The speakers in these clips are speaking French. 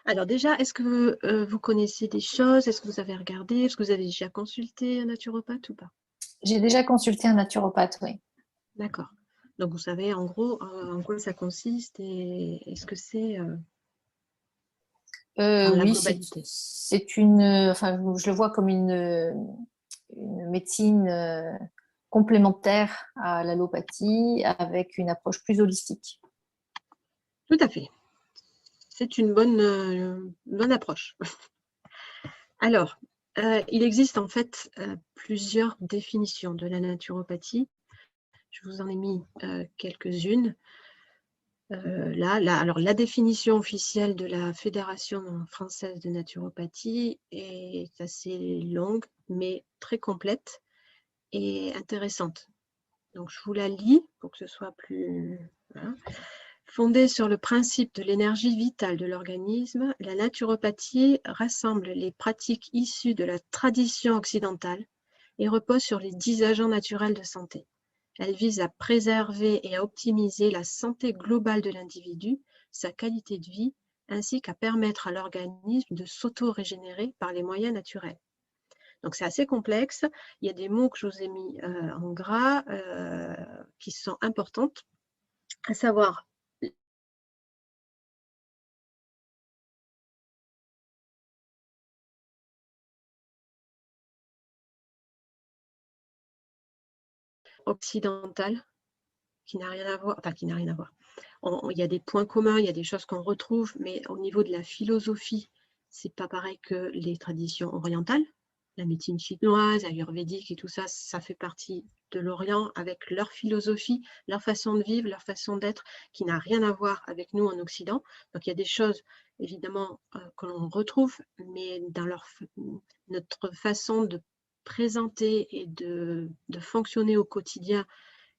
Alors déjà, est-ce que vous connaissez des choses? Est-ce que vous avez regardé? Est-ce que vous avez déjà consulté un naturopathe ou pas? J'ai déjà consulté un naturopathe, oui. D'accord. Donc vous savez en gros en quoi ça consiste et ce que c'est dans la Oui, globalité. c'est une, enfin, je le vois comme une médecine complémentaire à l'allopathie avec une approche plus holistique. Tout à fait. C'est une bonne approche. Alors, il existe en fait plusieurs définitions de la naturopathie. Je vous en ai mis quelques-unes. Alors, la définition officielle de la Fédération française de naturopathie est assez longue, mais très complète et intéressante. Donc, je vous la lis pour que ce soit plus... Voilà. Fondée sur le principe de l'énergie vitale de l'organisme, la naturopathie rassemble les pratiques issues de la tradition occidentale et repose sur les 10 agents naturels de santé. Elle vise à préserver et à optimiser la santé globale de l'individu, sa qualité de vie, ainsi qu'à permettre à l'organisme de s'auto-régénérer par les moyens naturels. Donc c'est assez complexe. Il y a des mots que je vous ai mis en gras qui sont importantes, à savoir occidentale, qui n'a rien à voir, enfin qui n'a rien à voir. Il y a des points communs, il y a des choses qu'on retrouve, mais au niveau de la philosophie, c'est pas pareil que les traditions orientales. La médecine chinoise, ayurvédique et tout ça, ça fait partie de l'Orient avec leur philosophie, leur façon de vivre, leur façon d'être, qui n'a rien à voir avec nous en Occident. Donc il y a des choses, évidemment, que l'on retrouve, mais dans notre façon de présenter et de fonctionner au quotidien,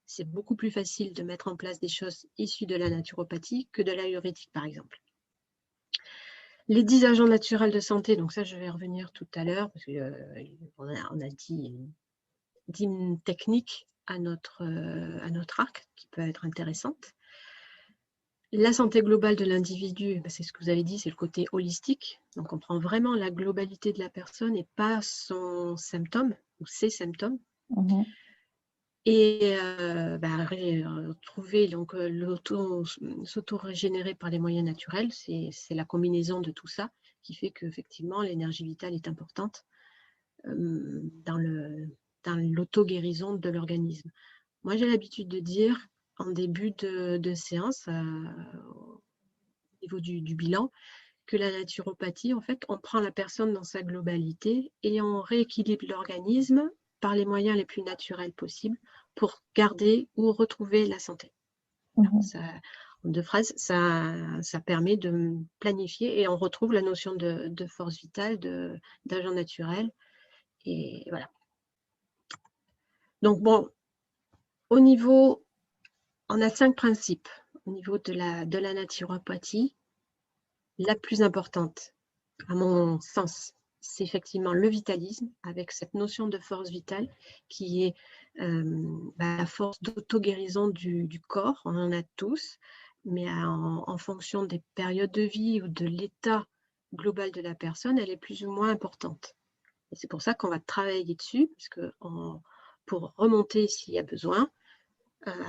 c'est beaucoup plus facile de mettre en place des choses issues de la naturopathie que de l'ayurvédique, par exemple. Les 10 agents naturels de santé, donc ça, je vais revenir tout à l'heure, parce qu'on a dit 10 techniques à notre arc, qui peut être intéressante. La santé globale de l'individu, c'est ce que vous avez dit, c'est le côté holistique. Donc, on prend vraiment la globalité de la personne et pas son symptôme ou ses symptômes. Et trouver s'auto-régénérer par les moyens naturels, c'est la combinaison de tout ça qui fait qu'effectivement l'énergie vitale est importante dans l'auto-guérison de l'organisme. Moi, j'ai l'habitude de dire en début de séance, au niveau du bilan, que la naturopathie, en fait, on prend la personne dans sa globalité et on rééquilibre l'organisme par les moyens les plus naturels possibles pour garder ou retrouver la santé. Ça, en 2 phrases, ça permet de planifier et on retrouve la notion de force vitale, d'agent naturel. Et voilà. Donc bon, au niveau, on a 5 principes au niveau de la naturopathie. La plus importante, à mon sens, c'est effectivement le vitalisme, avec cette notion de force vitale qui est la force d'auto-guérison du corps. On en a tous, mais en fonction des périodes de vie ou de l'état global de la personne, elle est plus ou moins importante. Et c'est pour ça qu'on va travailler dessus, pour remonter s'il y a besoin,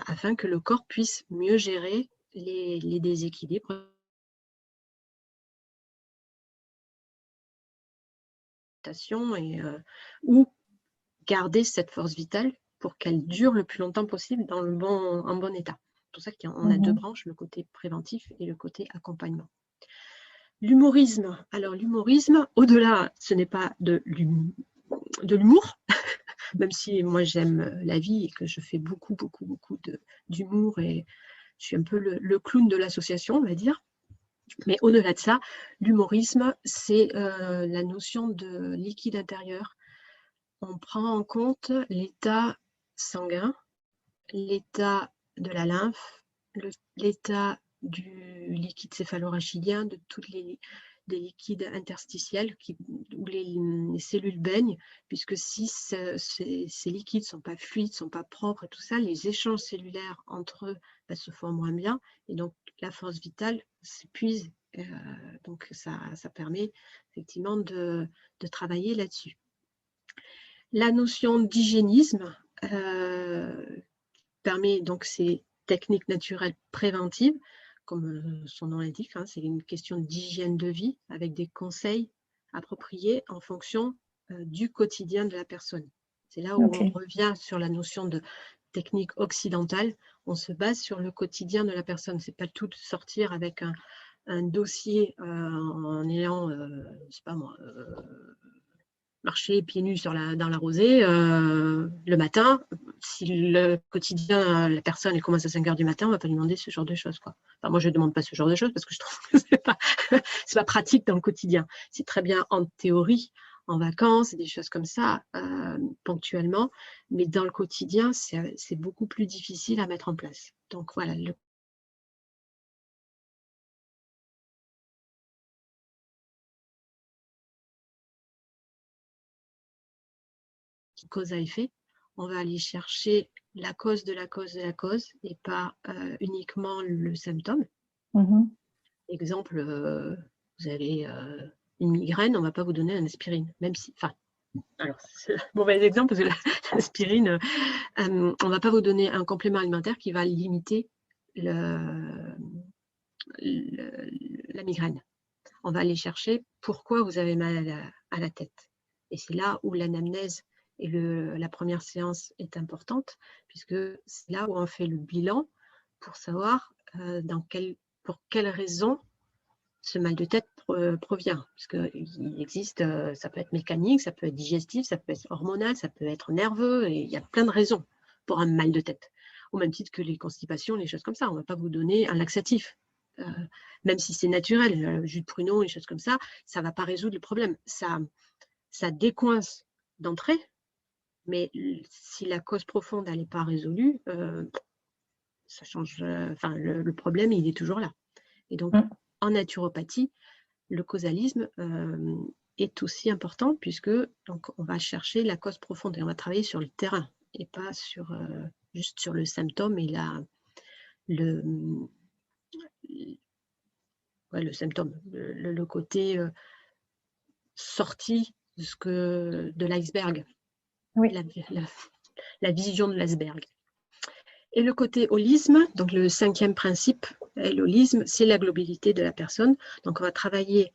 afin que le corps puisse mieux gérer les déséquilibres ou garder cette force vitale pour qu'elle dure le plus longtemps possible en bon état. C'est pour ça qu'on a 2 branches, le côté préventif et le côté accompagnement. L'humorisme. Alors l'humorisme, au-delà, ce n'est pas de l'humour, même si moi j'aime la vie et que je fais beaucoup d'humour et je suis un peu le clown de l'association, on va dire. Mais au-delà de ça, l'humorisme, c'est la notion de liquide intérieur. On prend en compte l'état sanguin, l'état de la lymphe, l'état du liquide céphalorachidien, de tous des liquides interstitiels où les cellules baignent, puisque si ces liquides ne sont pas fluides, ne sont pas propres et tout ça, les échanges cellulaires entre eux se font moins bien, et donc la force vitale s'épuise Donc, ça permet effectivement de travailler là-dessus. La notion d'hygiénisme permet donc ces techniques naturelles préventives, comme son nom l'indique, hein, c'est une question d'hygiène de vie avec des conseils appropriés en fonction du quotidien de la personne. C'est là où on revient sur la notion de technique occidentale. On se base sur le quotidien de la personne. C'est pas tout de sortir avec un dossier en ayant, je sais pas moi, marcher pieds nus dans la rosée le matin. Si le quotidien, la personne elle commence à 5 h du matin, on ne va pas lui demander ce genre de choses, quoi. Enfin, moi, je ne demande pas ce genre de choses parce que je trouve que ce n'est pas pratique dans le quotidien. C'est très bien en théorie, en vacances, des choses comme ça, ponctuellement, mais dans le quotidien, c'est beaucoup plus difficile à mettre en place. Donc voilà, cause à effet, on va aller chercher la cause de la cause de la cause et pas uniquement le symptôme. Exemple, vous avez une migraine, on ne va pas vous donner une aspirine, même si, enfin, alors c'est un mauvais exemple parce que l'aspirine, on ne va pas vous donner un complément alimentaire qui va limiter la migraine. On va aller chercher pourquoi vous avez mal à la tête. Et c'est là où l'anamnèse et la première séance est importante, puisque c'est là où on fait le bilan pour savoir pour quelles raisons ce mal de tête provient. Parce qu'il existe, ça peut être mécanique, ça peut être digestif, ça peut être hormonal, ça peut être nerveux, et il y a plein de raisons pour un mal de tête. Au même titre que les constipations, les choses comme ça. On ne va pas vous donner un laxatif. Même si c'est naturel, le jus de pruneau, les choses comme ça, ça ne va pas résoudre le problème. Ça décoince d'entrée, mais si la cause profonde n'est pas résolue, ça change. Enfin, le problème, il est toujours là. Et donc, en naturopathie, le causalisme est aussi important puisque donc, on va chercher la cause profonde et on va travailler sur le terrain et pas juste sur le symptôme et le symptôme, le côté sorti de l'iceberg, oui. la vision de l'iceberg. Et le côté holisme, donc le 5e principe, l'holisme, c'est la globalité de la personne. Donc on va travailler,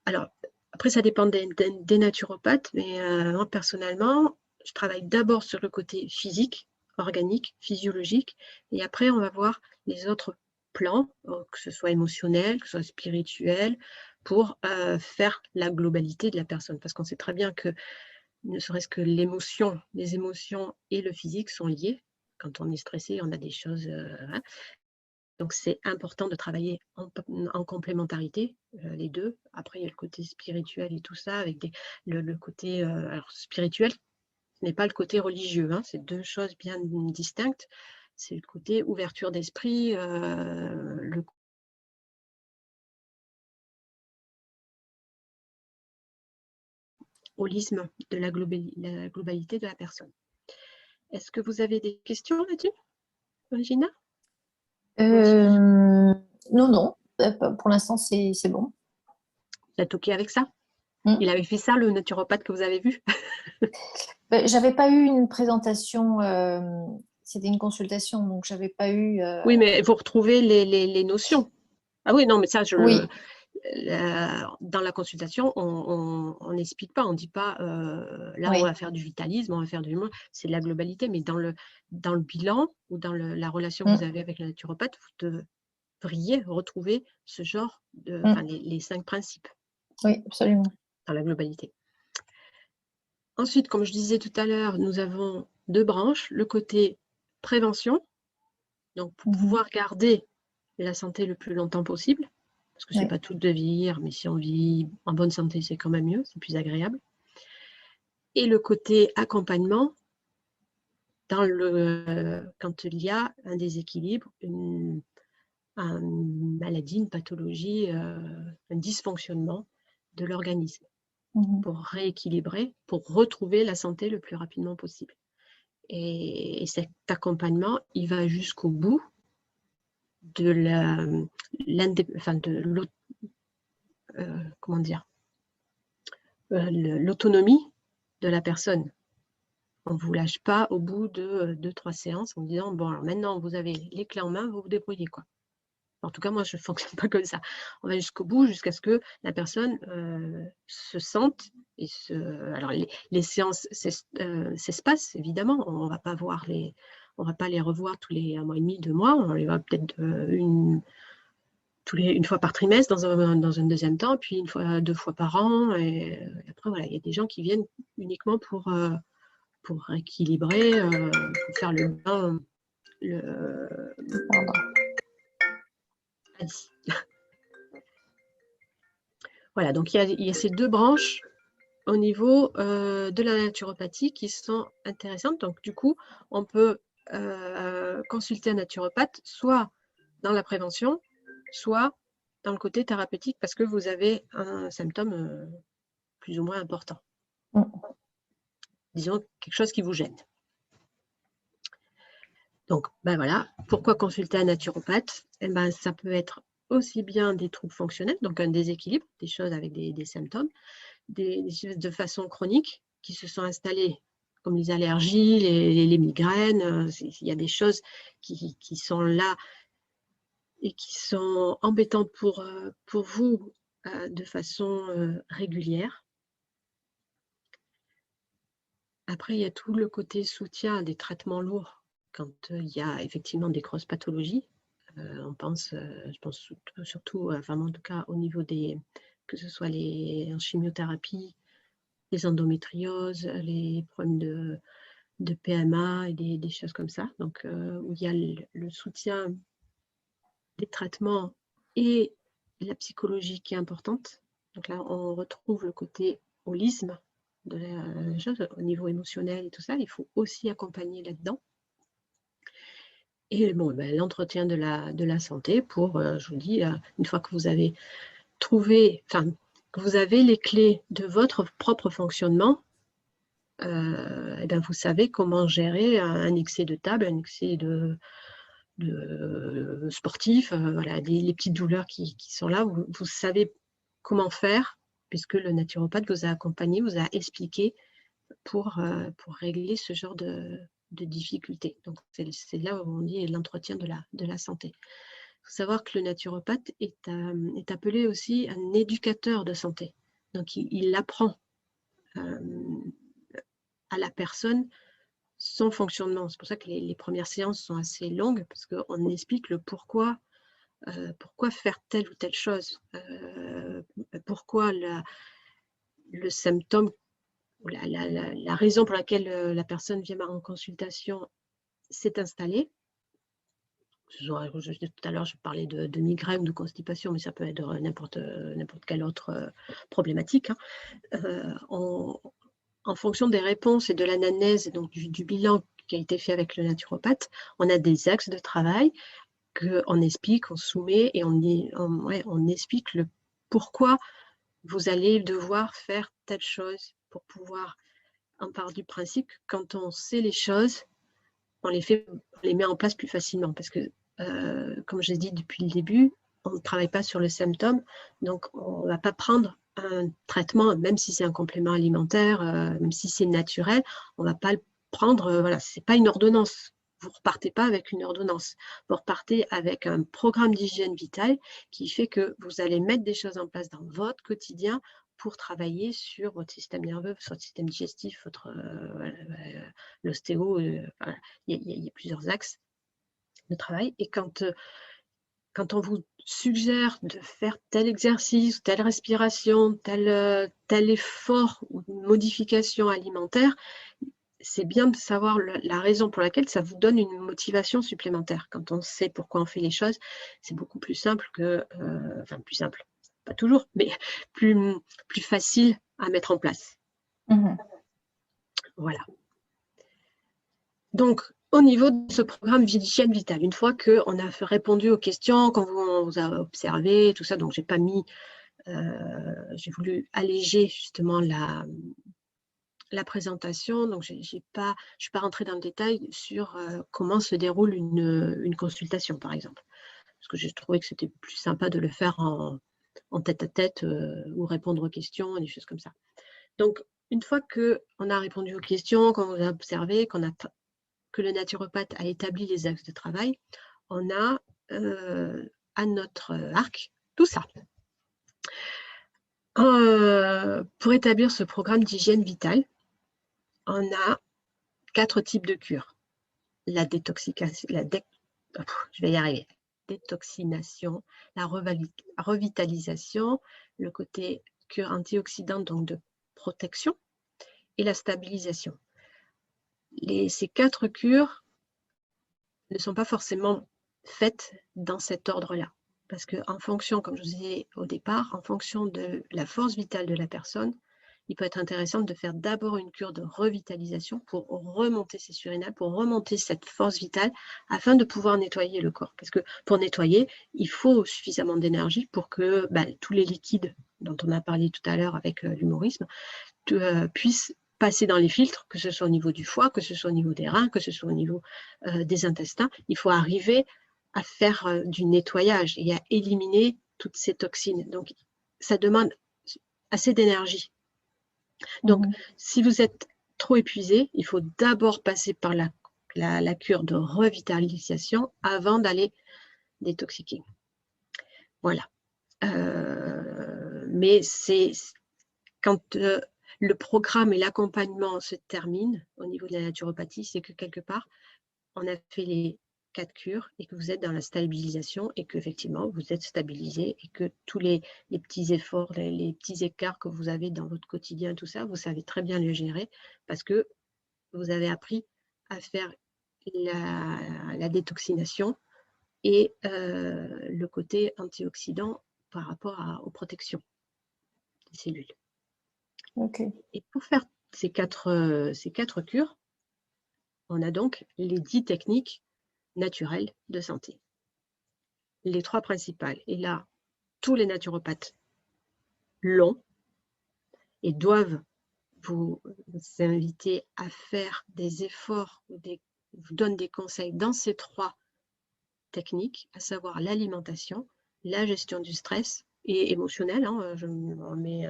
alors après ça dépend des naturopathes, mais moi personnellement, je travaille d'abord sur le côté physique, organique, physiologique, et après on va voir les autres plans, que ce soit émotionnel, que ce soit spirituel, pour faire la globalité de la personne. Parce qu'on sait très bien que ne serait-ce que les émotions et le physique sont liés. Quand on est stressé, on a des choses... hein. Donc, c'est important de travailler en complémentarité, les deux. Après, il y a le côté spirituel et tout ça, avec le côté... alors, spirituel, ce n'est pas le côté religieux, hein, c'est deux choses bien distinctes. C'est le côté ouverture d'esprit, le holisme de la globalité de la personne. Est-ce que vous avez des questions là-dessus, Regina? Non. Pour l'instant, c'est bon. Vous êtes OK avec ça? Il avait fait ça, le naturopathe que vous avez vu? J'avais pas eu une présentation, c'était une consultation, donc j'avais pas eu... Oui, mais vous retrouvez les notions. Ah oui, non, mais ça, Oui. Dans la consultation, on n'explique pas, on ne dit pas, là, Oui. on va faire du vitalisme, on va faire c'est de la globalité, mais dans le bilan ou dans la relation que vous avez avec le naturopathe, vous devriez retrouver ce genre les 5 principes. Oui, absolument. Dans la globalité. Ensuite, comme je disais tout à l'heure, nous avons 2 branches, le côté prévention, donc pour pouvoir garder la santé le plus longtemps possible, parce que ce n'est pas tout de vieillir, mais si on vit en bonne santé, c'est quand même mieux, c'est plus agréable. Et le côté accompagnement, quand il y a un déséquilibre, une maladie, une pathologie, un dysfonctionnement de l'organisme, pour rééquilibrer, pour retrouver la santé le plus rapidement possible. Et cet accompagnement, il va jusqu'au bout comment dire, l'autonomie de la personne. On ne vous lâche pas au bout de 2-3 séances en disant bon, alors maintenant vous avez les clés en main, vous vous débrouillez, quoi. En tout cas, moi, je ne fonctionne pas comme ça. On va jusqu'au bout, jusqu'à ce que la personne se sente. Alors, les séances s'espacent, évidemment. On ne va pas les revoir tous les 1 mois et demi, 2 mois. On les voit peut-être une fois par trimestre dans un deuxième temps, puis 2 fois par an. Et après, voilà, il y a des gens qui viennent uniquement pour rééquilibrer, pour faire le bain. Voilà, donc il y a ces 2 branches au niveau de la naturopathie qui sont intéressantes. Donc, du coup, on peut consulter un naturopathe soit dans la prévention, soit dans le côté thérapeutique parce que vous avez un symptôme plus ou moins important. Disons, quelque chose qui vous gêne. Donc, ben voilà, pourquoi consulter un naturopathe? Eh ben, ça peut être aussi bien des troubles fonctionnels, donc un déséquilibre, des choses avec des symptômes, des choses de façon chronique qui se sont installées, comme les allergies, les migraines. Il y a des choses qui sont là et qui sont embêtantes pour vous de façon régulière. Après, il y a tout le côté soutien des traitements lourds quand il y a effectivement des grosses pathologies. Je pense surtout, enfin en tout cas au niveau que ce soit en chimiothérapie, les endométrioses, les problèmes de PMA et des choses comme ça. Donc, où il y a le soutien des traitements et la psychologie qui est importante. Donc là, on retrouve le côté holisme de la chose au niveau émotionnel et tout ça. Il faut aussi accompagner là-dedans. Et bon, ben, l'entretien de la santé pour, je vous dis, une fois que vous avez trouvé, enfin, que vous avez les clés de votre propre fonctionnement, et bien vous savez comment gérer un excès de table, un excès de sportif, voilà, les petites douleurs qui sont là. Vous savez comment faire, puisque le naturopathe vous a accompagné, vous a expliqué pour régler ce genre de difficultés. Donc, c'est là où on dit l'entretien de la santé. Il faut savoir que le naturopathe est appelé aussi un éducateur de santé. Donc, il apprend à la personne son fonctionnement. C'est pour ça que les premières séances sont assez longues, parce qu'on explique le pourquoi faire telle ou telle chose, pourquoi le symptôme, la raison pour laquelle la personne vient en consultation s'est installée. Tout à l'heure, je parlais de migraine ou de constipation, mais ça peut être n'importe quelle autre problématique. En fonction des réponses et de l'anamnèse, donc du bilan qui a été fait avec le naturopathe, on a des axes de travail qu'on explique, on soumet et on explique le pourquoi vous allez devoir faire telle chose pour pouvoir. On part du principe que quand on sait les choses, on les met en place plus facilement parce que, comme je l'ai dit depuis le début, on ne travaille pas sur le symptôme, donc on ne va pas prendre un traitement, même si c'est un complément alimentaire, même si c'est naturel, on ne va pas le prendre, voilà, ce n'est pas une ordonnance. Vous ne repartez pas avec une ordonnance, vous repartez avec un programme d'hygiène vitale qui fait que vous allez mettre des choses en place dans votre quotidien pour travailler sur votre système nerveux, sur votre système digestif, l'ostéo, voilà. Il y a plusieurs axes de travail. Et quand on vous suggère de faire tel exercice, telle respiration, tel effort ou modification alimentaire, c'est bien de savoir la raison pour laquelle ça vous donne une motivation supplémentaire. Quand on sait pourquoi on fait les choses, c'est beaucoup plus simple enfin plus simple, pas toujours, mais plus facile à mettre en place. Voilà. Donc, au niveau de ce programme d'hygiène vitale, une fois qu'on a répondu aux questions, qu'on vous a observé, tout ça, donc j'ai voulu alléger justement la présentation, donc je ne suis pas rentrée dans le détail sur comment se déroule une consultation, par exemple. parce que j'ai trouvé que c'était plus sympa de le faire en tête-à-tête ou répondre aux questions, des choses comme ça. Donc, une fois qu'on a répondu aux questions, qu'on a observé, que le naturopathe a établi les axes de travail, on a à notre arc tout ça. Pour établir ce programme d'hygiène vitale, on a 4 types de cures. La détoxication, je vais y arriver. Détoxination, la revitalisation, le côté cure antioxydante, donc de protection, et la stabilisation. Ces 4 cures ne sont pas forcément faites dans cet ordre-là. Parce qu'en fonction, comme je vous disais au départ, en fonction de la force vitale de la personne, il peut être intéressant de faire d'abord une cure de revitalisation pour remonter ses surrénales, pour remonter cette force vitale, afin de pouvoir nettoyer le corps. Parce que pour nettoyer, il faut suffisamment d'énergie pour que tous les liquides dont on a parlé tout à l'heure avec l'humorisme puissent passer dans les filtres, que ce soit au niveau du foie, que ce soit au niveau des reins, que ce soit au niveau des intestins. Il faut arriver à faire du nettoyage et à éliminer toutes ces toxines. Donc, ça demande assez d'énergie. Donc, si vous êtes trop épuisé, il faut d'abord passer par la cure de revitalisation avant d'aller détoxiquer. Voilà. Mais c'est quand le programme et l'accompagnement se terminent au niveau de la naturopathie, c'est que quelque part, on a fait les 4 cures et que vous êtes dans la stabilisation et qu'effectivement, vous êtes stabilisé et que tous les petits efforts, les petits écarts que vous avez dans votre quotidien, tout ça, vous savez très bien les gérer parce que vous avez appris à faire la détoxination et le côté antioxydant par rapport aux protections des cellules. Okay. Et pour faire ces quatre cures, on a donc les 10 techniques naturelles de santé. Les 3 principales. Et là, tous les naturopathes l'ont et doivent vous inviter à faire des efforts, vous donnent des conseils dans ces 3 techniques, à savoir l'alimentation, la gestion du stress et émotionnel. On met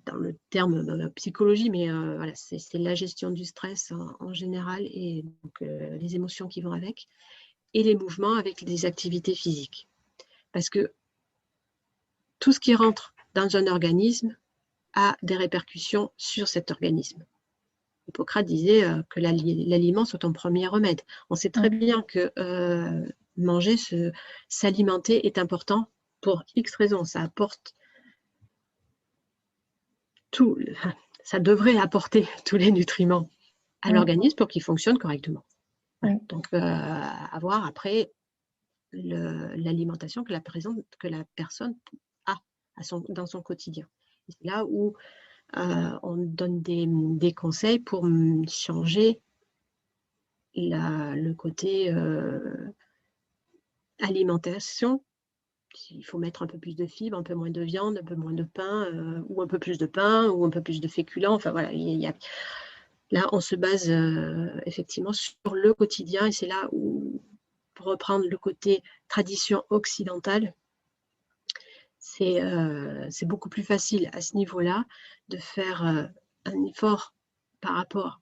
dans le terme psychologie, mais voilà, c'est la gestion du stress en général et donc, les émotions qui vont avec, et les mouvements avec des activités physiques. Parce que tout ce qui rentre dans un organisme a des répercussions sur cet organisme. Hippocrate disait que l'aliment soit ton premier remède. On sait très bien que manger, s'alimenter est important pour X raisons. Ça apporte tout, ça devrait apporter tous les nutriments à l'organisme pour qu'il fonctionne correctement. Voilà. Donc, à voir après l'alimentation que la personne a dans son quotidien. C'est là où on donne des conseils pour changer le côté alimentation. Il faut mettre un peu plus de fibres, un peu moins de viande, un peu moins de pain, ou un peu plus de pain, ou un peu plus de féculents. Enfin voilà, là, on se base effectivement sur le quotidien, et c'est là où, pour reprendre le côté tradition occidentale, c'est beaucoup plus facile à ce niveau-là de faire un effort par rapport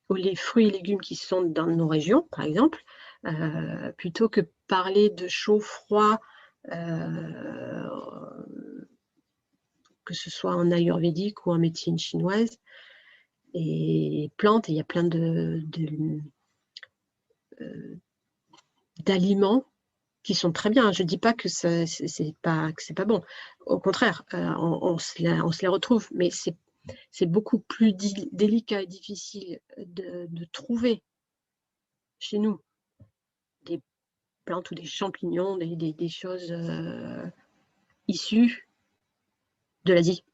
aux fruits et légumes qui sont dans nos régions, par exemple, plutôt que parler de chaud, froid, que ce soit en ayurvédique ou en médecine chinoise, et plantes, et il y a plein d'aliments qui sont très bien. Je ne dis pas que c'est pas bon. Au contraire, on se les retrouve, mais c'est beaucoup plus délicat et difficile de trouver chez nous des plantes ou des champignons, des choses issues de l'Asie.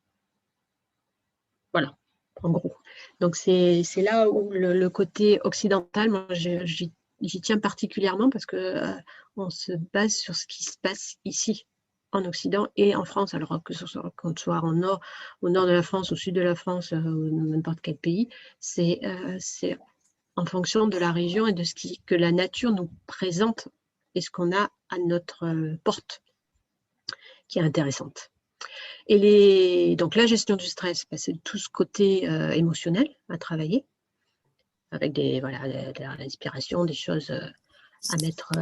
Voilà, en gros. Donc, c'est là où le côté occidental, moi, j'y tiens particulièrement parce qu'on se base sur ce qui se passe ici, en Occident et en France. Alors, que ce soit au nord de la France, au sud de la France, ou n'importe quel pays, c'est en fonction de la région et de que la nature nous présente et ce qu'on a à notre porte, qui est intéressante. Et donc la gestion du stress, c'est tout ce côté émotionnel à travailler, avec de la respiration, des choses à mettre.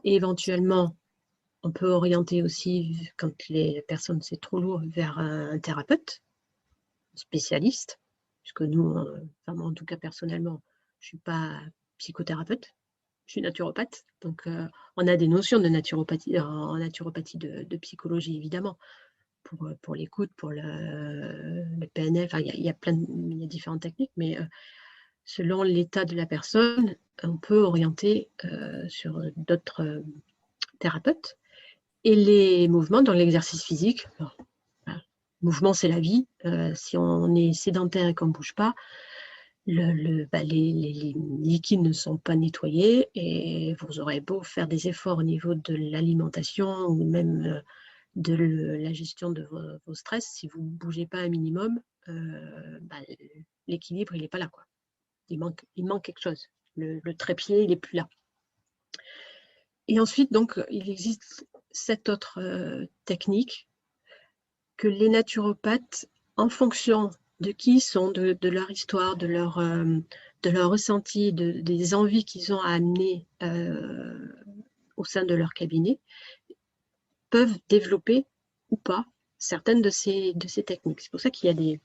Et éventuellement, on peut orienter aussi, quand les personnes, c'est trop lourd, vers un thérapeute spécialiste, puisque nous, enfin moi en tout cas personnellement, je ne suis pas psychothérapeute, je suis naturopathe, donc on a des notions de naturopathie, en naturopathie de psychologie évidemment, pour l'écoute, pour le PNL, enfin il y a différentes techniques, mais selon l'état de la personne, on peut orienter sur d'autres thérapeutes. Et les mouvements dans l'exercice physique, le mouvement c'est la vie, si on est sédentaire et qu'on ne bouge pas, les liquides ne sont pas nettoyés et vous aurez beau faire des efforts au niveau de l'alimentation ou même de la gestion de vos stress, si vous ne bougez pas un minimum, l'équilibre il n'est pas là, quoi. Il manque quelque chose. Le trépied il n'est plus là. Et ensuite, donc, il existe 7 autres techniques que les naturopathes, en fonction de qui ils sont, de leur histoire, de leur ressenti, des envies qu'ils ont à amener au sein de leur cabinet, peuvent développer ou pas certaines de ces techniques. C'est pour ça qu'il y a des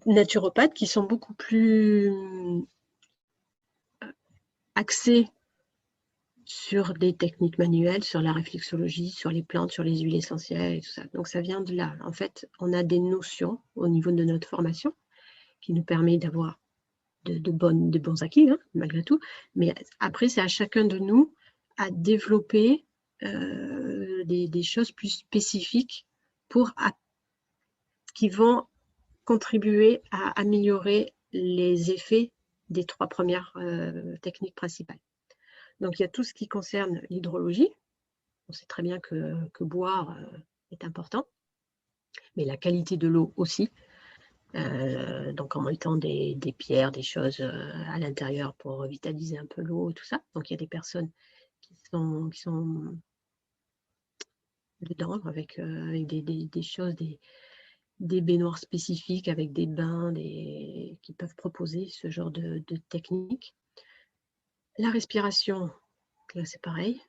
naturopathes qui sont beaucoup plus axés sur des techniques manuelles, sur la réflexologie, sur les plantes, sur les huiles essentielles et tout ça. Donc ça vient de là. En fait, on a des notions au niveau de notre formation qui nous permet d'avoir de bons acquis, hein, malgré tout. Mais après, c'est à chacun de nous à développer des choses plus spécifiques qui vont contribuer à améliorer les effets des 3 premières techniques principales. Donc, il y a tout ce qui concerne l'hydrologie. On sait très bien que boire est important, mais la qualité de l'eau aussi. Donc, en mettant des pierres, des choses à l'intérieur pour revitaliser un peu l'eau et tout ça. Donc, il y a des personnes qui sont dedans avec des choses, des baignoires spécifiques avec des bains qui peuvent proposer ce genre de technique. La respiration, là, c'est pareil.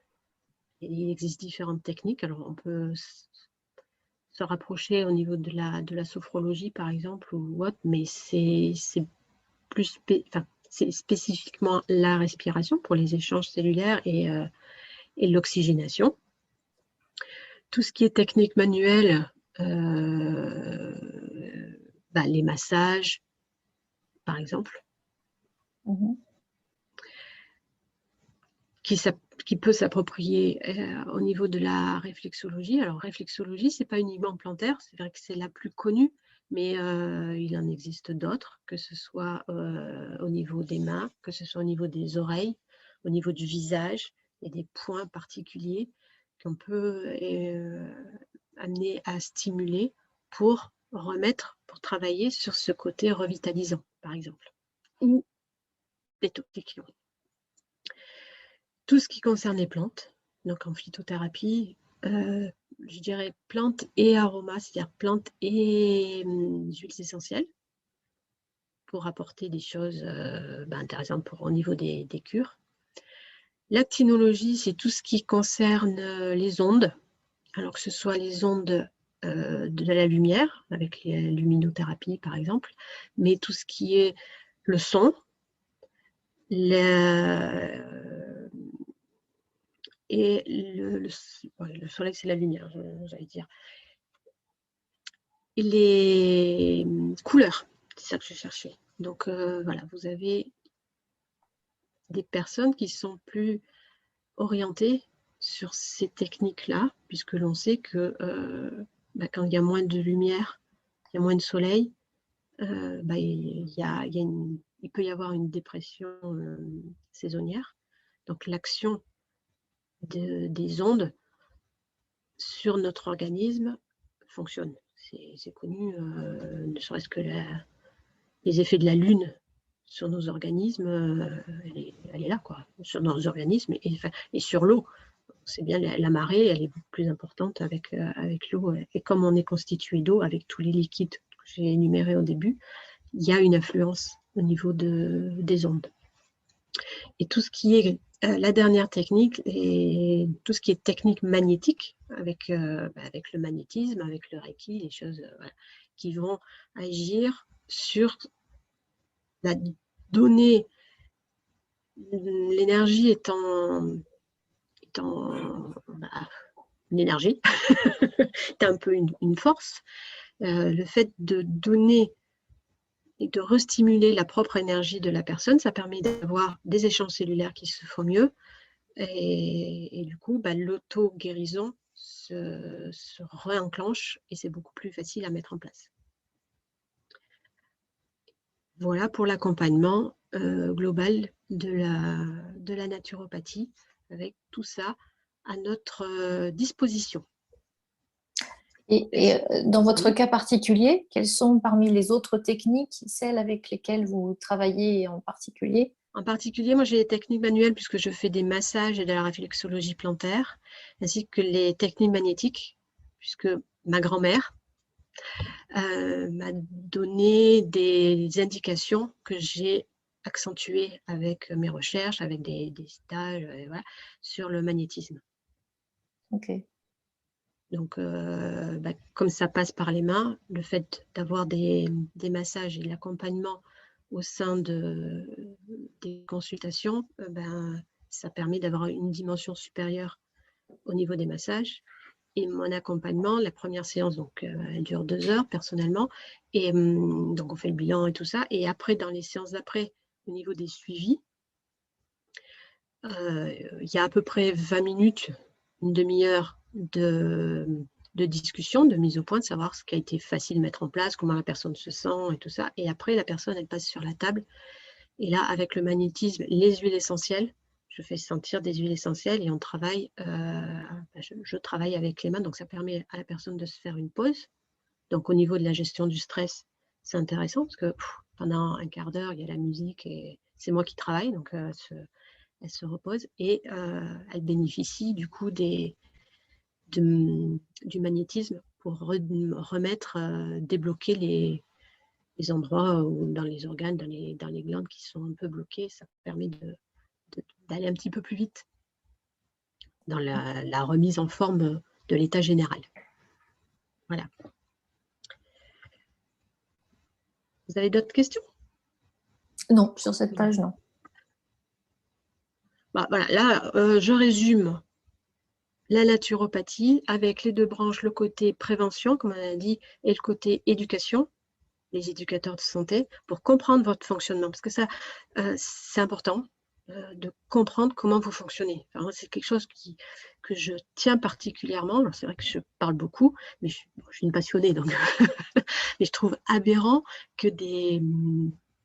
Il existe différentes techniques. Alors, on peut se rapprocher au niveau de la sophrologie, par exemple, ou autre, mais c'est spécifiquement la respiration pour les échanges cellulaires et l'oxygénation. Tout ce qui est technique manuelle, les massages, par exemple, qui peut s'approprier au niveau de la réflexologie. Alors, réflexologie, ce n'est pas uniquement plantaire, c'est vrai que c'est la plus connue, mais il en existe d'autres, que ce soit au niveau des mains, que ce soit au niveau des oreilles, au niveau du visage, et des points particuliers qu'on peut amener à stimuler pour travailler sur ce côté revitalisant, par exemple, ou détoxifiant. Tout ce qui concerne les plantes, donc en phytothérapie, je dirais plantes et aromas, c'est-à-dire plantes et huiles essentielles, pour apporter des choses intéressantes au niveau des cures. L'actinologie, c'est tout ce qui concerne les ondes, alors que ce soit les ondes de la lumière, avec les luminothérapies par exemple, mais tout ce qui est le son, et le soleil, c'est la lumière, j'allais dire. Et les couleurs, c'est ça que je cherchais. Donc voilà, vous avez des personnes qui sont plus orientées sur ces techniques-là, puisque l'on sait que quand il y a moins de lumière, il y a moins de soleil, il peut y avoir une dépression saisonnière. Donc l'action des ondes sur notre organisme fonctionne. C'est connu, ne serait-ce que les effets de la Lune sur nos organismes, elle est là, quoi, sur nos organismes et sur l'eau. C'est bien, la marée, elle est beaucoup plus importante avec l'eau. Et comme on est constitué d'eau, avec tous les liquides que j'ai énumérés au début, il y a une influence au niveau des ondes. Et tout ce qui est la dernière technique, et tout ce qui est technique magnétique, avec le magnétisme, avec le Reiki, les choses voilà, qui vont agir sur la donnée. L'énergie étant une énergie, c'est un peu une force. Le fait de donner et de restimuler la propre énergie de la personne, ça permet d'avoir des échanges cellulaires qui se font mieux. Et du coup, l'auto-guérison se réenclenche et c'est beaucoup plus facile à mettre en place. Voilà pour l'accompagnement global de la naturopathie, avec tout ça à notre disposition. Et dans votre cas particulier, quelles sont parmi les autres techniques, celles avec lesquelles vous travaillez en particulier? En particulier, moi j'ai les techniques manuelles puisque je fais des massages et de la réflexologie plantaire, ainsi que les techniques magnétiques, puisque ma grand-mère m'a donné des indications que j'ai accentuées avec mes recherches, avec des stages voilà, sur le magnétisme. Ok. Donc, comme ça passe par les mains, le fait d'avoir des massages et de l'accompagnement au sein des consultations, ça permet d'avoir une dimension supérieure au niveau des massages. Et mon accompagnement, la première séance, donc, elle dure 2 heures personnellement. Et donc, on fait le bilan et tout ça. Et après, dans les séances d'après, au niveau des suivis, il y a à peu près 20 minutes, une demi-heure de discussion, de mise au point, de savoir ce qui a été facile à mettre en place, comment la personne se sent et tout ça. Et après, la personne, elle passe sur la table. Et là, avec le magnétisme, les huiles essentielles, je fais sentir des huiles essentielles et on travaille, je travaille avec les mains. Donc, ça permet à la personne de se faire une pause. Donc, au niveau de la gestion du stress, c'est intéressant parce que pendant un quart d'heure, il y a la musique et c'est moi qui travaille. Donc, elle se repose et elle bénéficie du coup du magnétisme pour remettre, débloquer les endroits dans les organes, dans les glandes qui sont un peu bloquées. Ça permet d'aller un petit peu plus vite dans la remise en forme de l'état général. Voilà. Vous avez d'autres questions? Non, sur cette page, non. Voilà, là, je résume la naturopathie avec les 2 branches, le côté prévention, comme on a dit, et le côté éducation, les éducateurs de santé, pour comprendre votre fonctionnement. Parce que ça, c'est important de comprendre comment vous fonctionnez. Enfin, c'est quelque chose que je tiens particulièrement. C'est vrai que je parle beaucoup, mais je suis une passionnée, donc mais je trouve aberrant que des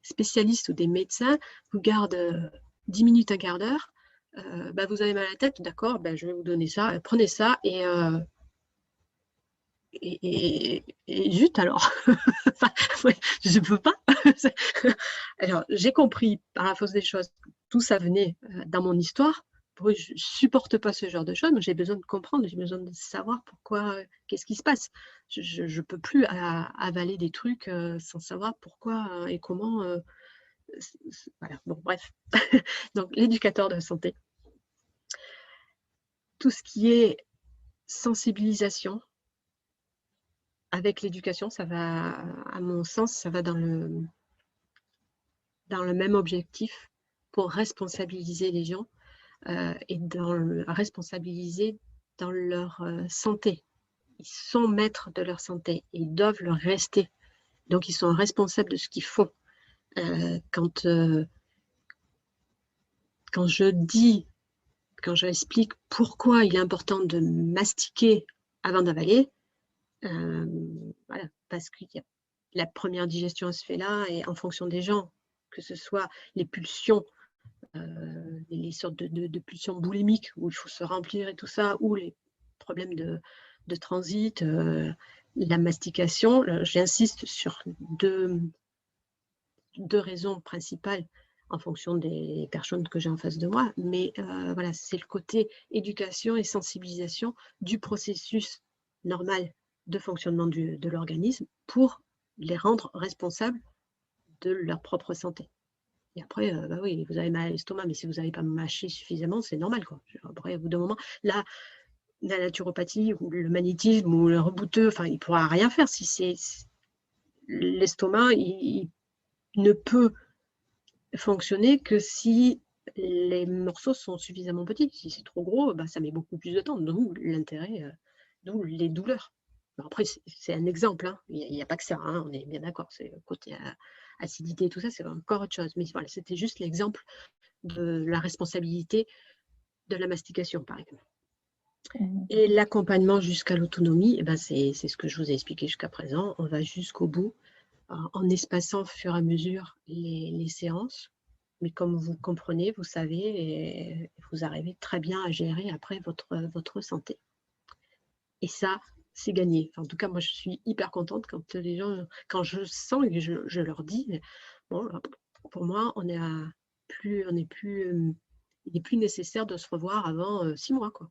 spécialistes ou des médecins vous gardent 10 minutes, un quart d'heure. Vous avez mal à la tête, d'accord, je vais vous donner ça, prenez ça et zut alors. Enfin, ouais, je ne peux pas. Alors, j'ai compris par la force des choses, tout ça venait dans mon histoire. Je ne supporte pas ce genre de choses, mais j'ai besoin de comprendre, j'ai besoin de savoir pourquoi, qu'est-ce qui se passe. Je ne peux plus avaler des trucs sans savoir pourquoi et comment. Voilà, bon, bref. Donc, l'éducateur de santé. Tout ce qui est sensibilisation, avec l'éducation, ça va, à mon sens, ça va dans le même objectif pour responsabiliser les gens et responsabiliser dans leur santé. Ils sont maîtres de leur santé et ils doivent le rester. Donc, ils sont responsables de ce qu'ils font. Quand j'explique pourquoi il est important de mastiquer avant d'avaler, voilà, parce que la première digestion se fait là et en fonction des gens, que ce soit les pulsions, les sortes de pulsions boulimiques où il faut se remplir et tout ça, ou les problèmes de transit, la mastication. J'insiste sur deux deux raisons principales en fonction des personnes que j'ai en face de moi, mais voilà, c'est le côté éducation et sensibilisation du processus normal de fonctionnement de l'organisme pour les rendre responsables de leur propre santé. Et après, bah oui, vous avez mal à l'estomac, mais si vous n'avez pas mâché suffisamment, c'est normal, quoi. Après, au bout d'un moment, là, la naturopathie ou le magnétisme ou le rebouteux, enfin, il ne pourra rien faire si c'est l'estomac, il ne peut fonctionner que si les morceaux sont suffisamment petits. Si c'est trop gros, bah, ça met beaucoup plus de temps, d'où l'intérêt, d'où les douleurs. Bon, après, c'est un exemple, hein. Il n'y a pas que ça, hein, on est bien d'accord, c'est le côté acidité et tout ça, c'est encore autre chose. Mais voilà, c'était juste l'exemple de la responsabilité de la mastication, par exemple. Et l'accompagnement jusqu'à l'autonomie, eh ben c'est ce que je vous ai expliqué jusqu'à présent. On va jusqu'au bout en espaçant au fur et à mesure les séances. Mais comme vous comprenez, vous savez, et vous arrivez très bien à gérer après votre santé. Et ça, c'est gagné. Enfin, en tout cas, moi, je suis hyper contente quand les gens, quand je sens et que je leur dis, bon, pour moi, il n'est plus nécessaire de se revoir avant 6 mois, quoi.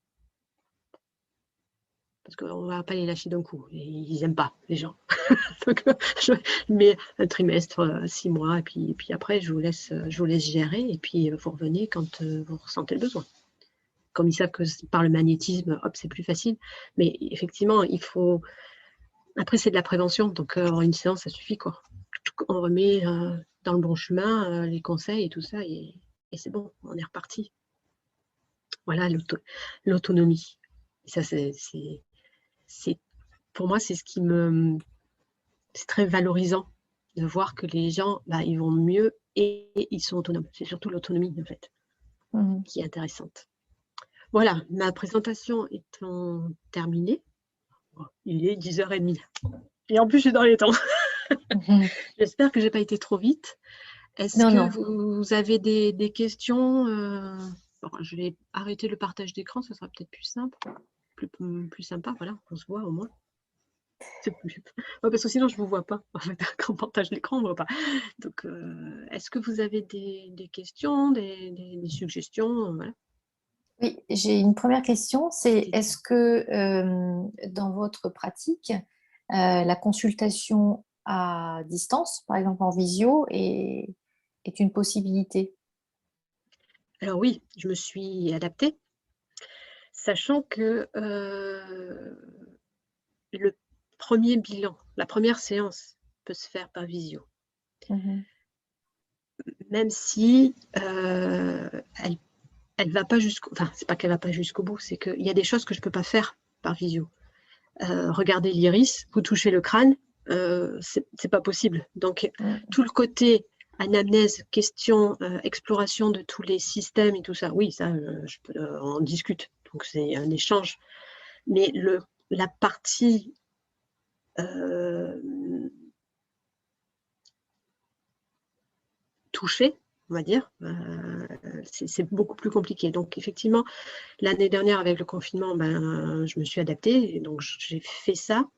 Parce qu'on ne va pas les lâcher d'un coup. Et ils n'aiment pas, les gens. Donc, je mets un trimestre, 6 mois, et puis après, je vous laisse gérer, et puis vous revenez quand vous ressentez le besoin. Comme ils savent que par le magnétisme, hop, c'est plus facile. Mais effectivement, il faut... Après, c'est de la prévention, donc une séance, ça suffit, quoi. On remet dans le bon chemin les conseils et tout ça, et c'est bon, on est reparti. Voilà, l'autonomie. Ça, pour moi, c'est ce qui me... C'est très valorisant de voir que les gens, bah, ils vont mieux et ils sont autonomes. C'est surtout l'autonomie, en fait, qui est intéressante. Voilà, ma présentation étant terminée, il est 10h30. Et en plus, je suis dans les temps. J'espère que je n'ai pas été trop vite. Est-ce que vous avez des questions? Bon, je vais arrêter le partage d'écran, ça sera peut-être plus simple, plus sympa. Voilà, on se voit au moins. C'est plus... Ouais, parce que sinon, je ne vous vois pas. En fait, quand on partage l'écran, on ne voit pas. Donc, est-ce que vous avez des questions, des suggestions? Voilà. Oui, j'ai une première question, c'est est-ce que dans votre pratique, la consultation à distance, par exemple en visio, est une possibilité? Alors oui, je me suis adaptée, sachant que le premier bilan, la première séance peut se faire par visio. Même si elle va pas jusqu'au... Enfin, c'est pas qu'elle va pas jusqu'au bout, c'est qu'il y a des choses que je peux pas faire par visio. Regardez l'iris, vous touchez le crâne, c'est pas possible. Donc, tout le côté anamnèse, question, exploration de tous les systèmes et tout ça, oui, ça, on discute. Donc, c'est un échange. Mais la partie touchée, on va dire, c'est beaucoup plus compliqué. Donc, effectivement, l'année dernière, avec le confinement, je me suis adaptée. Et donc, j'ai fait ça.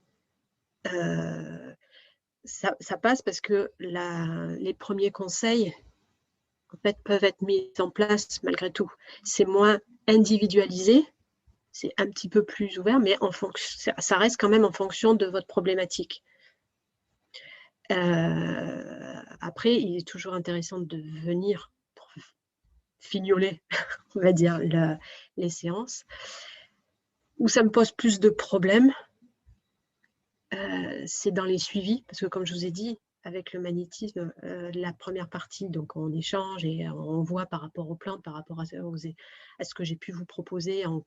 Ça passe parce que les premiers conseils en fait, peuvent être mis en place malgré tout. C'est moins individualisé, c'est un petit peu plus ouvert, mais ça reste quand même en fonction de votre problématique. Après, il est toujours intéressant de venir pour fignoler, on va dire, les séances. Où ça me pose plus de problèmes, c'est dans les suivis, parce que comme je vous ai dit, avec le magnétisme, la première partie, donc on échange et on voit par rapport aux plantes, par rapport à ce que j'ai pu vous proposer en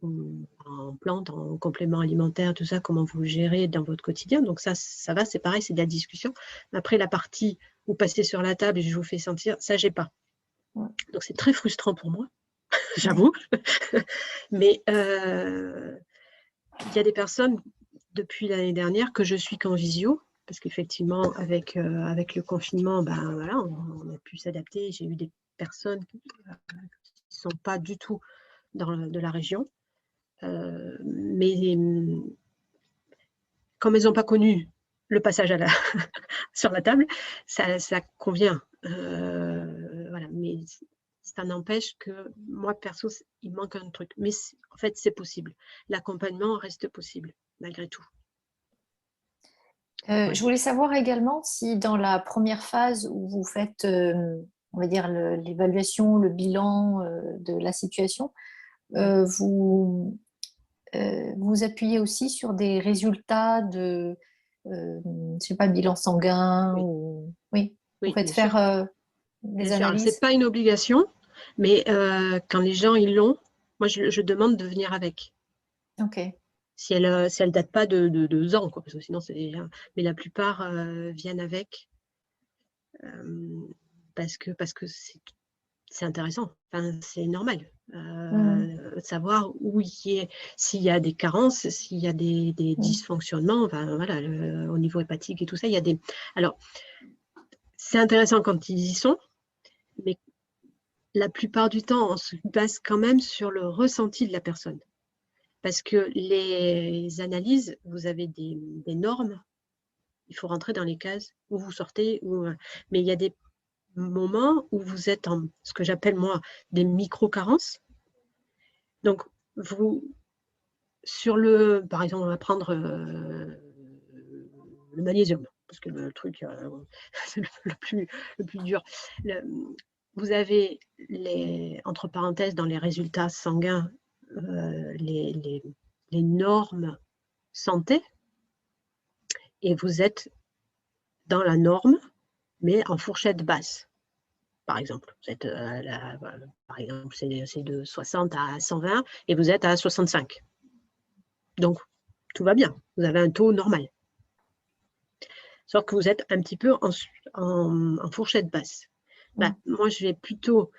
plantes, en compléments alimentaires, tout ça, comment vous le gérez dans votre quotidien. Donc ça va, c'est pareil, c'est de la discussion. Après, la partie où passez sur la table et je vous fais sentir, ça, j'ai pas. Donc c'est très frustrant pour moi, j'avoue. Mais il y a des personnes depuis l'année dernière que je suis qu'en visio, parce qu'effectivement, avec le confinement, voilà, on a pu s'adapter. J'ai eu des personnes qui ne sont pas du tout de la région, mais comme elles n'ont pas connu le passage sur la table, ça convient Voilà, mais ça n'empêche que moi, perso, il manque un truc. Mais en fait, c'est possible. L'accompagnement reste possible, malgré tout. Je voulais savoir également si dans la première phase où vous faites, on va dire, l'évaluation, le bilan de la situation, vous vous appuyez aussi sur des résultats de, je sais pas, bilan sanguin Oui, ou... Oui, vous oui, faites bien sûr. faire Bien des sûr. Alors, c'est analyses. pas une obligation, mais quand les gens ils l'ont, moi, je demande de venir avec. Ok. Si elle date pas de 2 ans, quoi, parce que sinon, c'est déjà... Mais la plupart viennent avec parce que c'est intéressant. Enfin, c'est normal. De savoir s'il y a des carences, s'il y a des dysfonctionnements, enfin, voilà, au niveau hépatique et tout ça, il y a des... Alors, c'est intéressant quand ils y sont, mais la plupart du temps, on se base quand même sur le ressenti de la personne. Parce que les analyses, vous avez des normes, il faut rentrer dans les cases où vous sortez, mais il y a des moments où vous êtes en ce que j'appelle moi des micro-carences. Donc, par exemple, on va prendre le magnésium, parce que le truc, c'est le plus dur. Vous avez, entre parenthèses, dans les résultats sanguins, les normes santé, et vous êtes dans la norme, mais en fourchette basse. Par exemple, vous êtes par exemple, c'est de 60 à 120 et vous êtes à 65. Donc, tout va bien. Vous avez un taux normal. Sauf que vous êtes un petit peu en fourchette basse. Moi, je vais plutôt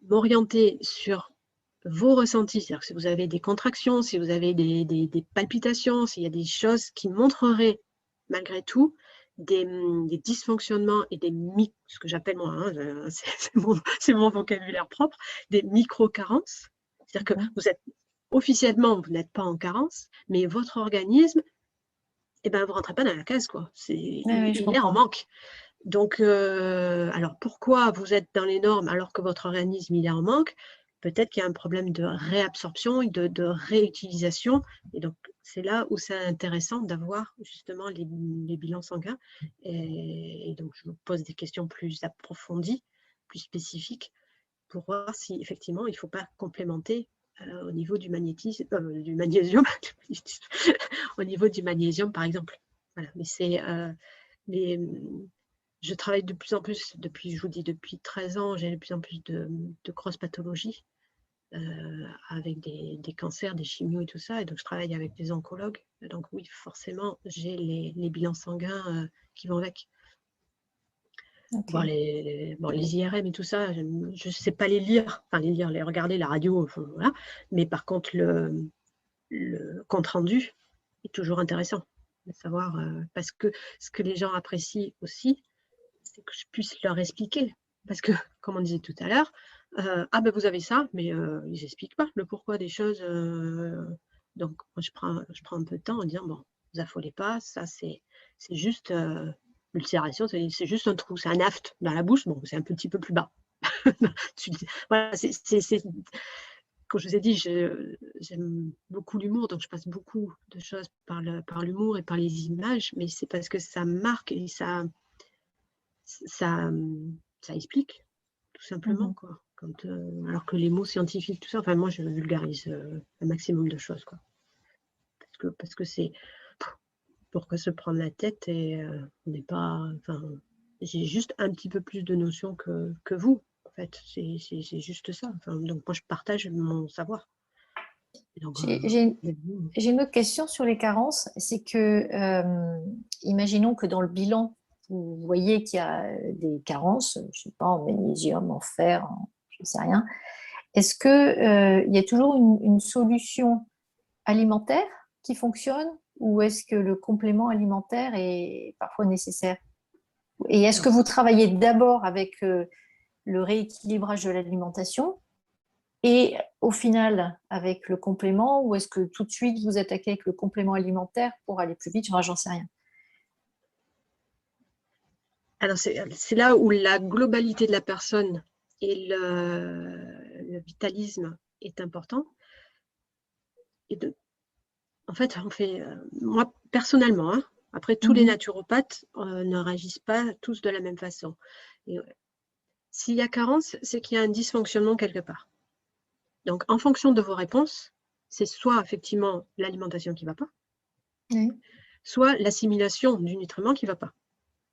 m'orienter sur vos ressentis. C'est-à-dire que si vous avez des contractions, si vous avez des palpitations, s'il y a des choses qui montreraient, malgré tout, des dysfonctionnements et ce que j'appelle moi, hein, c'est mon vocabulaire propre, des micro-carences. C'est-à-dire que vous êtes officiellement, vous n'êtes pas en carence, mais votre organisme, eh ben, vous ne rentrez pas dans la case, quoi. Il est en manque. Donc, alors pourquoi vous êtes dans les normes alors que votre organisme il est en manque? Peut-être qu'il y a un problème de réabsorption et de réutilisation. Et donc, c'est là où c'est intéressant d'avoir justement les bilans sanguins. Et donc, je vous pose des questions plus approfondies, plus spécifiques, pour voir si effectivement il ne faut pas complémenter au niveau du magnétisme, du magnésium, au niveau du magnésium par exemple. Voilà, mais je travaille de plus en plus, je vous dis, depuis 13 ans, j'ai de plus en plus de grosses pathologies avec des cancers, des chimios et tout ça. Et donc, je travaille avec des oncologues. Donc, oui, forcément, j'ai les bilans sanguins qui vont avec. Okay. Les IRM et tout ça, je ne sais pas les lire, enfin les regarder, la radio, enfin, voilà. Mais par contre, le compte-rendu est toujours intéressant de savoir, parce que ce que les gens apprécient aussi, c'est que je puisse leur expliquer. Parce que, comme on disait tout à l'heure, ah ben vous avez ça, mais ils n'expliquent pas le pourquoi des choses. Donc, moi, je prends un peu de temps en disant, bon, vous affolez pas, ça c'est juste l'ulcération, c'est juste un trou, c'est un aft dans la bouche, bon, c'est un petit peu plus bas. Voilà, comme je vous ai dit, j'aime beaucoup l'humour, donc je passe beaucoup de choses par l'humour et par les images, mais c'est parce que ça marque et ça explique, tout simplement, quoi. Alors que les mots scientifiques, tout ça, enfin, moi, je vulgarise un maximum de choses, quoi. Parce que c'est... Pourquoi se prendre la tête et on n'est pas... Enfin, j'ai juste un petit peu plus de notions que vous, en fait. C'est juste ça. Enfin, donc, moi, je partage mon savoir. J'ai une autre question sur les carences. C'est que, imaginons que dans le bilan, vous voyez qu'il y a des carences, je ne sais pas, en magnésium, en fer, je ne sais rien. Est-ce qu'il y a toujours une solution alimentaire qui fonctionne ou est-ce que le complément alimentaire est parfois nécessaire? Et est-ce que vous travaillez d'abord avec le rééquilibrage de l'alimentation et au final avec le complément, ou est-ce que tout de suite vous attaquez avec le complément alimentaire pour aller plus vite? J'en sais rien. Alors, c'est là où la globalité de la personne et le vitalisme est important. Et en fait, moi, personnellement, hein, après, tous les naturopathes ne réagissent pas tous de la même façon. S'il y a carence, c'est qu'il y a un dysfonctionnement quelque part. Donc, en fonction de vos réponses, c'est soit effectivement l'alimentation qui ne va pas, soit l'assimilation du nutriment qui ne va pas.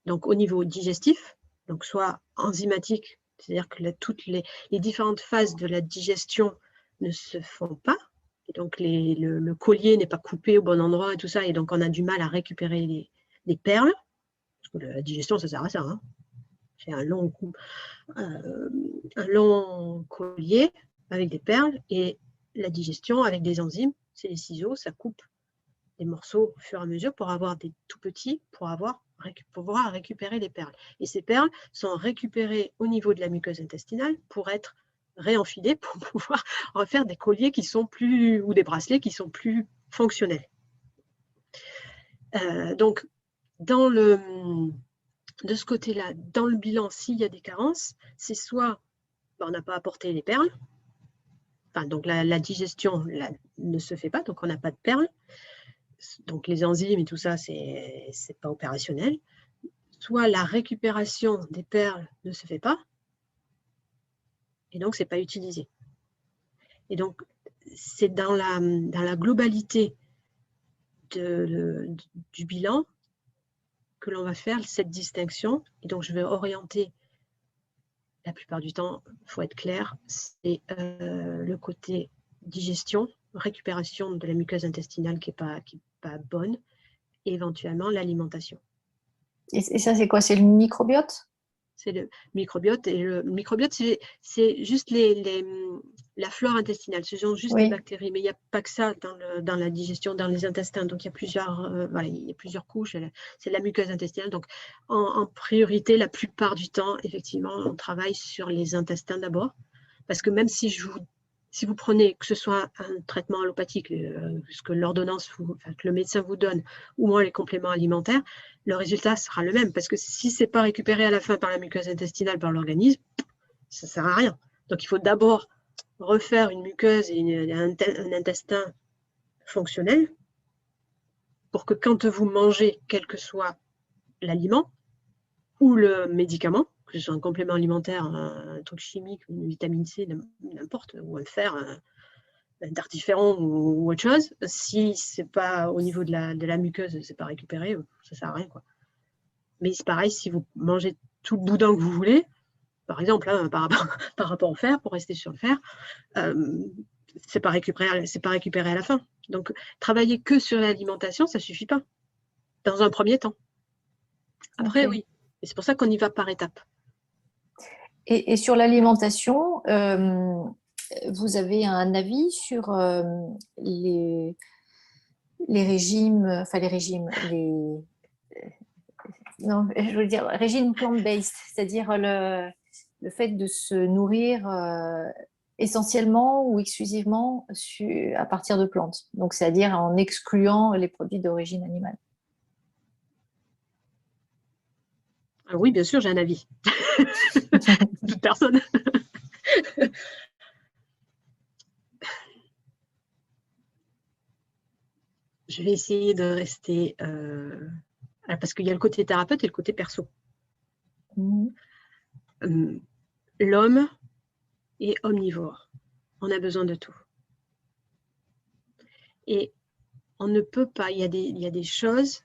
Donc, au niveau digestif, donc soit enzymatique, c'est-à-dire que toutes les différentes phases de la digestion ne se font pas, et donc le collier n'est pas coupé au bon endroit et tout ça, et donc on a du mal à récupérer les perles, parce que la digestion, ça sert à ça, hein. C'est un long collier avec des perles, et la digestion avec des enzymes, c'est les ciseaux, ça coupe des morceaux au fur et à mesure pour avoir des tout petits, pour pouvoir récupérer les perles. Et ces perles sont récupérées au niveau de la muqueuse intestinale pour être réenfilées, pour pouvoir refaire des colliers qui sont plus, ou des bracelets qui sont plus fonctionnels. Donc, de ce côté-là, dans le bilan, s'il y a des carences, c'est soit on n'a pas apporté les perles, donc la digestion ne se fait pas, donc on n'a pas de perles, donc les enzymes et tout ça, c'est pas opérationnel. Soit la récupération des perles ne se fait pas, et donc c'est pas utilisé. Et donc, c'est dans la globalité du bilan que l'on va faire cette distinction. Et donc, je vais orienter, la plupart du temps, il faut être clair, c'est le côté digestion, récupération de la muqueuse intestinale qui n'est pas bonne, et éventuellement l'alimentation. Et ça, c'est quoi? C'est le microbiote? C'est le microbiote. Et le microbiote, c'est juste la flore intestinale. Ce sont juste les bactéries. Mais il n'y a pas que ça dans la digestion, dans les intestins. Donc, il y a plusieurs couches. C'est la muqueuse intestinale. Donc, en priorité, la plupart du temps, effectivement, on travaille sur les intestins d'abord. Parce que même si vous prenez, que ce soit un traitement allopathique, ce que l'ordonnance, que le médecin vous donne, ou moins les compléments alimentaires, le résultat sera le même. Parce que si ce n'est pas récupéré à la fin par la muqueuse intestinale, par l'organisme, ça ne sert à rien. Donc, il faut d'abord refaire une muqueuse et un intestin fonctionnel pour que quand vous mangez, quel que soit l'aliment ou le médicament, que ce soit un complément alimentaire, un truc chimique, une vitamine C, n'importe, ou un fer, un tartiféron ou autre chose, si c'est pas au niveau de la muqueuse, c'est pas récupéré, ça sert à rien, quoi. Mais c'est pareil, si vous mangez tout le boudin que vous voulez, par exemple, hein, par rapport au fer, pour rester sur le fer, c'est pas récupéré à la fin. Donc, travailler que sur l'alimentation, ça suffit pas, dans un premier temps. Après, oui. Et c'est pour ça qu'on y va par étapes. Et sur l'alimentation, vous avez un avis sur les régimes, non, je veux dire régime plant-based, c'est-à-dire le fait de se nourrir essentiellement ou exclusivement à partir de plantes, donc c'est-à-dire en excluant les produits d'origine animale. Oui, bien sûr, j'ai un avis. Toute personne. Je vais essayer de rester... parce qu'il y a le côté thérapeute et le côté perso. L'homme est omnivore. On a besoin de tout. Et on ne peut pas... Il y a des choses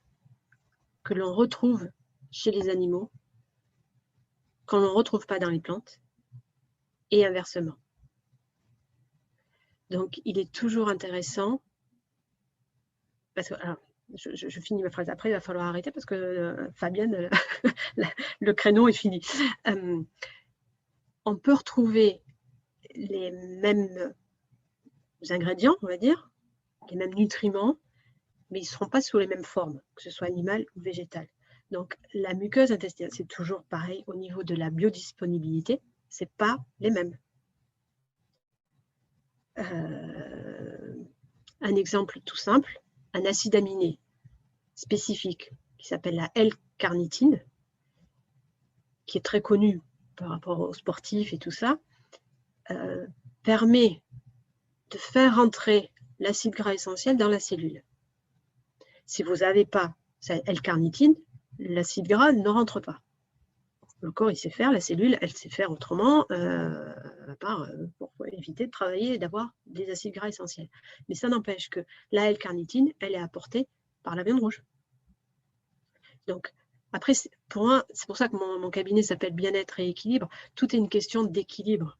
que l'on retrouve chez les animaux qu'on ne retrouve pas dans les plantes, et inversement. Donc, il est toujours intéressant, parce que, alors, je finis ma phrase après, il va falloir arrêter parce que Fabienne, le créneau est fini. On peut retrouver les mêmes ingrédients, on va dire, les mêmes nutriments, mais ils ne seront pas sous les mêmes formes, que ce soit animal ou végétal. Donc, la muqueuse intestinale, c'est toujours pareil au niveau de la biodisponibilité, ce n'est pas les mêmes. Un exemple tout simple, un acide aminé spécifique qui s'appelle la L-carnitine qui est très connu par rapport aux sportifs et tout ça, permet de faire rentrer l'acide gras essentiel dans la cellule. Si vous n'avez pas L-carnitine, l'acide gras ne rentre pas. Le corps, il sait faire, la cellule, elle sait faire autrement, à part pour éviter de travailler et d'avoir des acides gras essentiels. Mais ça n'empêche que la L-carnitine, elle est apportée par la viande rouge. Donc, après, pour moi, c'est pour ça que mon cabinet s'appelle Bien-être et équilibre. Tout est une question d'équilibre.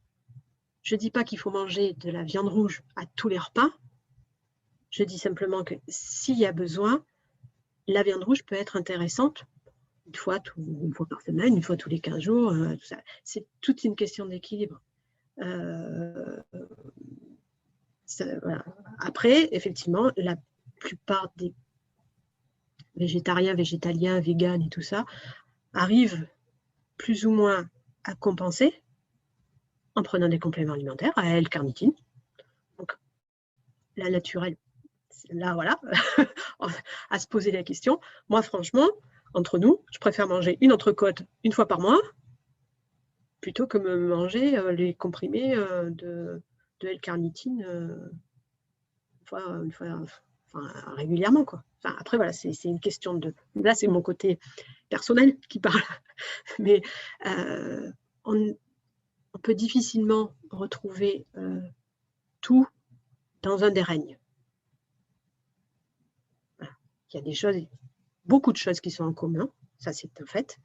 Je ne dis pas qu'il faut manger de la viande rouge à tous les repas. Je dis simplement que s'il y a besoin, la viande rouge peut être intéressante une fois par semaine, une fois tous les 15 jours. Tout ça. C'est toute une question d'équilibre. Voilà. Après, effectivement, la plupart des végétariens, végétaliens, véganes et tout ça arrivent plus ou moins à compenser en prenant des compléments alimentaires à L-carnitine. Donc, la naturelle, là, voilà, à se poser la question. Moi, franchement, entre nous, je préfère manger une entrecôte une fois par mois plutôt que me manger les comprimés de L-carnitine régulièrement, quoi. Enfin, après, voilà, c'est une question de... Là, c'est mon côté personnel qui parle. Mais on peut difficilement retrouver tout dans un des règnes. Voilà. Il y a des choses, beaucoup de choses qui sont en commun, ça c'est un fait.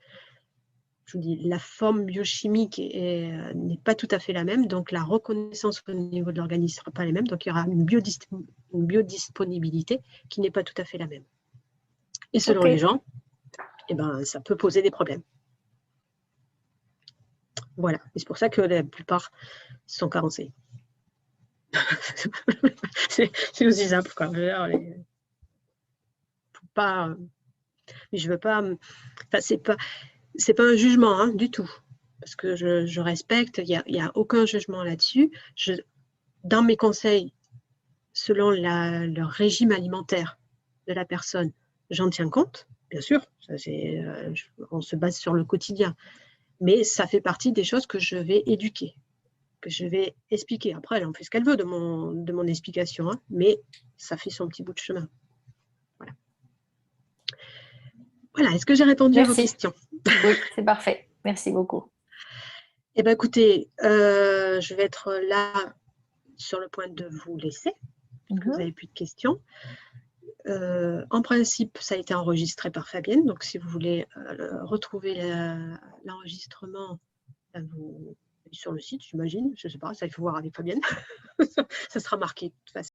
Je vous dis, la forme biochimique n'est pas tout à fait la même, donc la reconnaissance au niveau de l'organisme ne sera pas la même, donc il y aura une biodisponibilité qui n'est pas tout à fait la même. Et selon les gens, eh ben, ça peut poser des problèmes. Voilà, et c'est pour ça que la plupart sont carencés. C'est aussi simple, quoi. Pas, mais je veux pas. Enfin, c'est pas un jugement hein, du tout, parce que je respecte. Il y a aucun jugement là-dessus. Dans mes conseils, selon le régime alimentaire de la personne, j'en tiens compte, bien sûr. Ça, on se base sur le quotidien, mais ça fait partie des choses que je vais éduquer, que je vais expliquer. Après, elle en fait ce qu'elle veut de mon explication, hein, mais ça fait son petit bout de chemin. Voilà. Voilà, est-ce que j'ai répondu à vos questions? Oui, c'est parfait. Merci beaucoup. Eh bien, écoutez, je vais être là sur le point de vous laisser, parce que vous n'avez plus de questions. En principe, ça a été enregistré par Fabienne, donc si vous voulez retrouver l'enregistrement, sur le site, j'imagine, je ne sais pas, ça il faut voir avec Fabienne, ça sera marqué de toute façon.